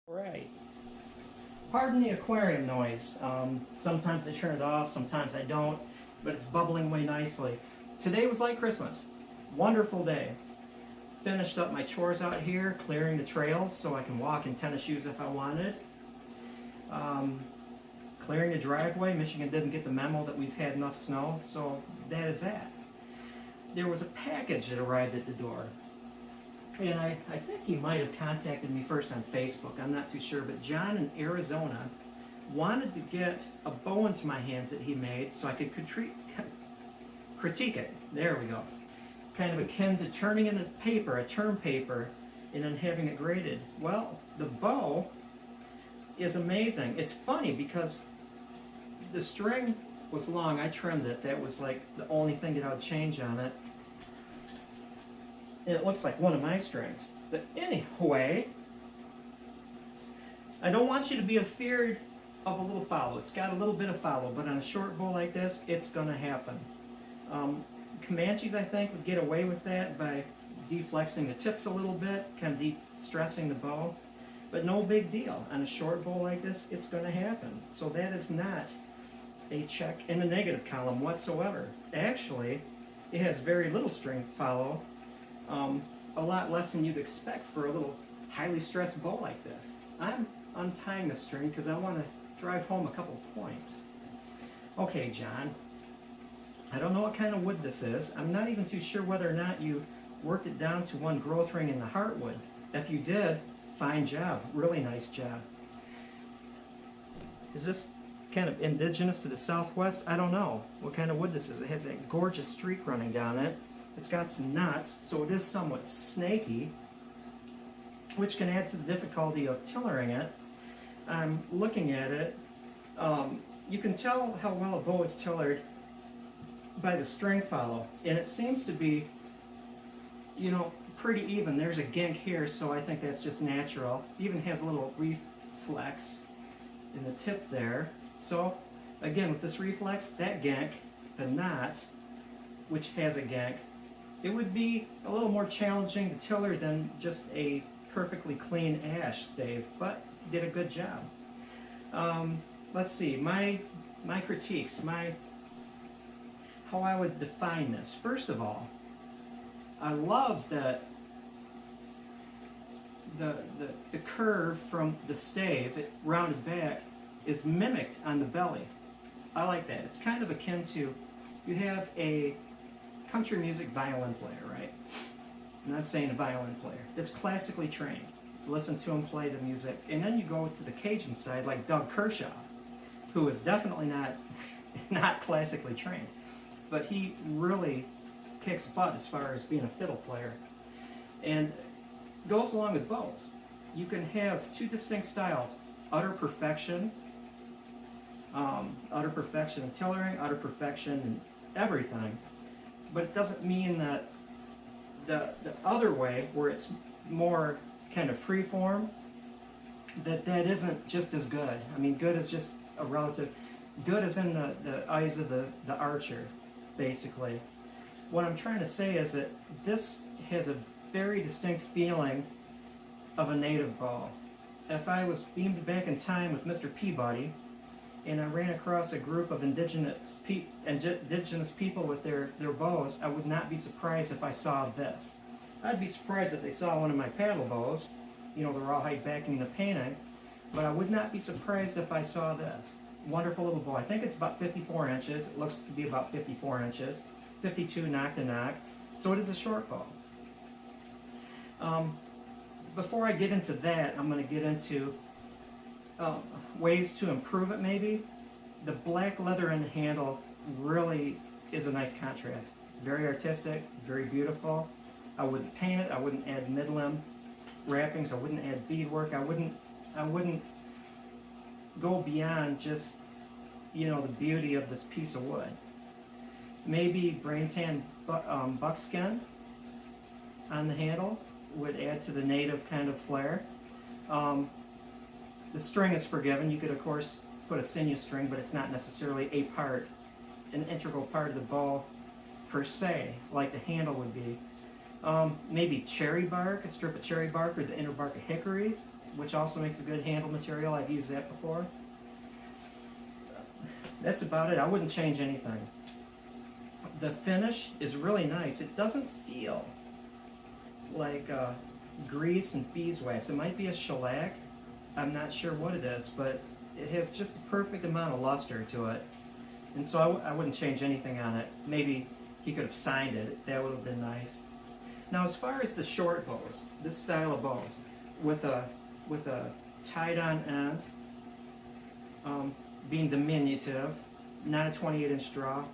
Right. Pardon the aquarium noise. Sometimes I turn it off, sometimes I don't, but it's bubbling away nicely. Today was like Christmas. Wonderful day. Finished up my chores out here, clearing the trails so I can walk in tennis shoes if I wanted. Um, Clearing the driveway. Michigan didn't get the memo that we've had enough snow, so that is that. There was a package that arrived at the door. And I think he might have contacted me first on Facebook, I'm not too sure, but John in Arizona wanted to get a bow into my hands that he made so I could critique it. There we go. Kind of akin to turning in a paper, a term paper, and then having it graded. Well, the bow is amazing. It's funny because the string was long. I trimmed it. That was like the only thing that I would change on it. And it looks like one of my strings. But anyway, I don't want you to be afeared of a little follow. It's got a little bit of follow, but on a short bow like this, it's going to happen. Comanches, I think, would get away with that by deflexing the tips a little bit, kind of de-stressing the bow. But no big deal. On a short bow like this, it's going to happen. So that is not a check in the negative column whatsoever. Actually, it has very little string follow. A lot less than you'd expect for a little highly stressed bow like this. I'm untying the string because I want to drive home a couple points. Okay, John, I don't know what kind of wood this is. I'm not even too sure whether or not you worked it down to one growth ring in the heartwood. If you did, fine job, really nice job. Is this kind of indigenous to the Southwest? I don't know what kind of wood this is. It has that gorgeous streak running down it. It's got some knots, so it is somewhat snaky, which can add to the difficulty of tillering it. I'm looking at it. You can tell how well a bow is tillered by the string follow, and it seems to be, you know, pretty even. There's a gink here, so I think that's just natural. It even has a little reflex in the tip there. So, again, with this reflex, that gink, the knot, which has a gink, it would be a little more challenging to tiller than just a perfectly clean ash stave, but did a good job. Let's see, my critiques, how I would define this. First of all, I love that the curve from the stave, it rounded back, is mimicked on the belly. I like that. It's kind of akin to, you have a country music violin player, right? I'm not saying a violin player. That's classically trained. Listen to him play the music. And then you go to the Cajun side, like Doug Kershaw, who is definitely not classically trained. But he really kicks butt as far as being a fiddle player. And goes along with bows. You can have two distinct styles, utter perfection in tillering, utter perfection in everything. But it doesn't mean that the other way, where it's more kind of free form, that isn't just as good. I mean, good is just a relative. Good is in the eyes of the archer, basically. What I'm trying to say is that this has a very distinct feeling of a native bow. If I was beamed back in time with Mr. Peabody, and I ran across a group of indigenous people with their bows, I would not be surprised if I saw this. I'd be surprised if they saw one of my paddle bows, you know, the rawhide backing in the painting, but I would not be surprised if I saw this. Wonderful little bow. I think it's about 54 inches. It looks to be about 54 inches. 52 knock to knock. So it is a short bow. Before I get into that, I'm going to get into ways to improve it maybe. The black leather in the handle really is a nice contrast. Very artistic, very beautiful. I wouldn't paint it. I wouldn't add mid-limb wrappings. I wouldn't add beadwork. I wouldn't go beyond just, you know, the beauty of this piece of wood. Maybe brain tan buckskin on the handle would add to the native kind of flair. The string is forgiven. You could, of course, put a sinew string, but it's not necessarily an integral part of the bow per se, like the handle would be. Maybe cherry bark, a strip of cherry bark, or the inner bark of hickory. which also makes a good handle material. I've used that before. That's about it. I wouldn't change anything. The finish is really nice. It doesn't feel like grease and beeswax. It might be a shellac. I'm not sure what it is, but it has just the perfect amount of luster to it. And so I wouldn't change anything on it. Maybe he could have signed it. That would have been nice. Now, as far as the short bows, this style of bows, with a tied-on end, being diminutive, not a 28-inch draw,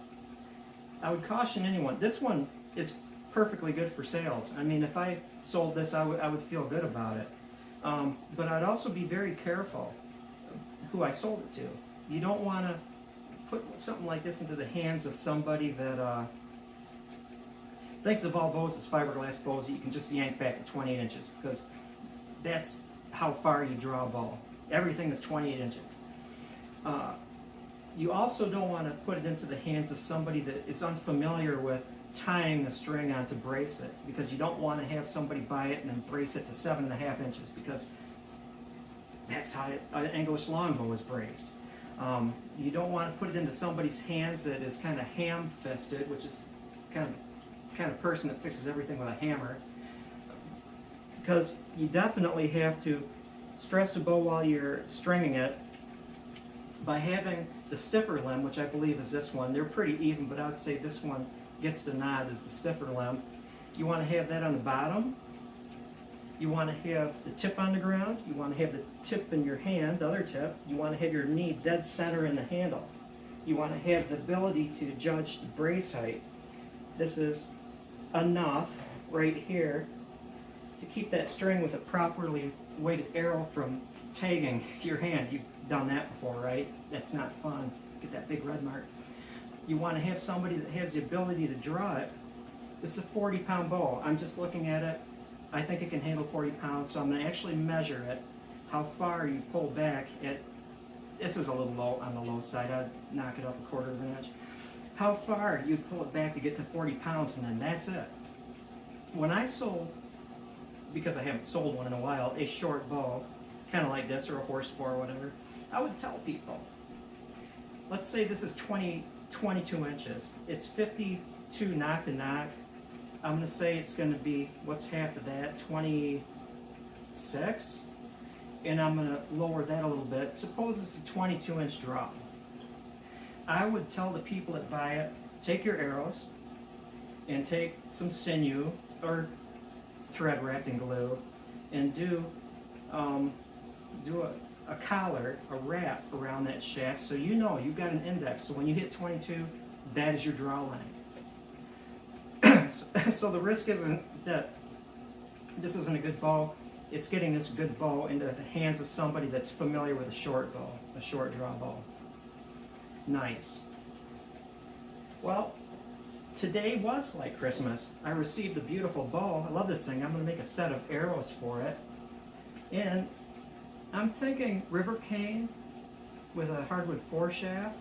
I would caution anyone. This one is perfectly good for sales. I mean, if I sold this, I would feel good about it. But I'd also be very careful who I sold it to. You don't want to put something like this into the hands of somebody that thinks of all bows as fiberglass bows that you can just yank back to 28 inches, because that's how far you draw a bow. Everything is 28 inches. You also don't want to put it into the hands of somebody that is unfamiliar with tying the string on to brace it, because you don't want to have somebody buy it and then brace it to 7.5 inches, because that's how an English longbow is braced. You don't want to put it into somebody's hands that is kind of ham-fisted, which is kind of person that fixes everything with a hammer, because you definitely have to stress the bow while you're stringing it by having the stiffer limb, which I believe is this one. They're pretty even, but I would say this one gets the nod as the stiffer limb. You want to have that on the bottom. You want to have the tip on the ground. You want to have the tip in your hand, the other tip. You want to have your knee dead center in the handle. You want to have the ability to judge the brace height. This is enough right here to keep that string with a properly weighted arrow from tagging your hand. You've done that before, right? That's not fun. Get that big red mark. You want to have somebody that has the ability to draw it. This is a 40-pound bow. I'm just looking at it. I think it can handle 40 pounds, so I'm going to actually measure it, how far you pull back. This is a little low on the low side. I'd knock it up 1/4 of an inch. How far you pull it back to get to 40 pounds, and then that's it. When I sold, because I haven't sold one in a while, a short bow, kind of like this, or a horsebow or whatever, I would tell people, let's say this is 22 inches. It's 52 knock to knock. I'm going to say it's going to be, what's half of that, 26? And I'm going to lower that a little bit. Suppose it's a 22-inch draw. I would tell the people that buy it, take your arrows and take some sinew or thread wrapped in glue and do a collar, a wrap around that shaft, so you know you've got an index. So when you hit 22, that is your draw length. So the risk isn't that this isn't a good bow. It's getting this good bow into the hands of somebody that's familiar with a short bow, a short draw bow. Nice. Well, today was like Christmas. I received a beautiful bow. I love this thing. I'm going to make a set of arrows for it. And I'm thinking river cane with a hardwood foreshaft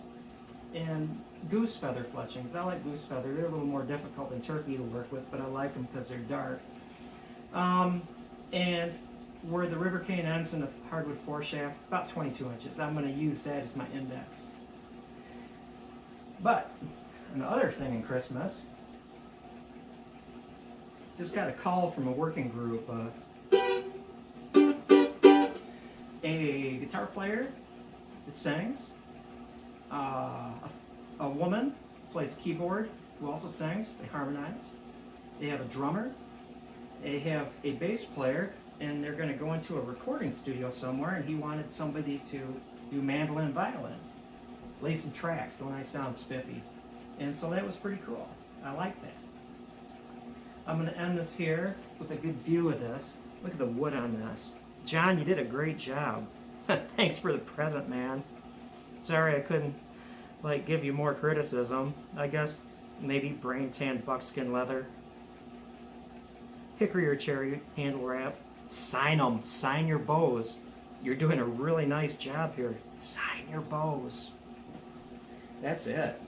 and goose feather fletchings. I like goose feather. They're a little more difficult than turkey to work with, but I like them because they're dark. And where the river cane ends in the hardwood foreshaft, about 22 inches. I'm going to use that as my index. But another thing in Christmas, just got a call from a working group. A guitar player that sings, a woman plays keyboard who also sings. They harmonize. They have a drummer. They have a bass player, and they're going to go into a recording studio somewhere, and he wanted somebody to do mandolin and violin. Lay some tracks, don't I sound spiffy? And so that was pretty cool. I like that. I'm going to end this here with a good view of this. Look at the wood on this. John, you did a great job. Thanks for the present, man. Sorry I couldn't give you more criticism. I guess maybe brain tanned buckskin leather. Hickory or cherry handle wrap. Sign them. Sign your bows. You're doing a really nice job here. Sign your bows. That's it.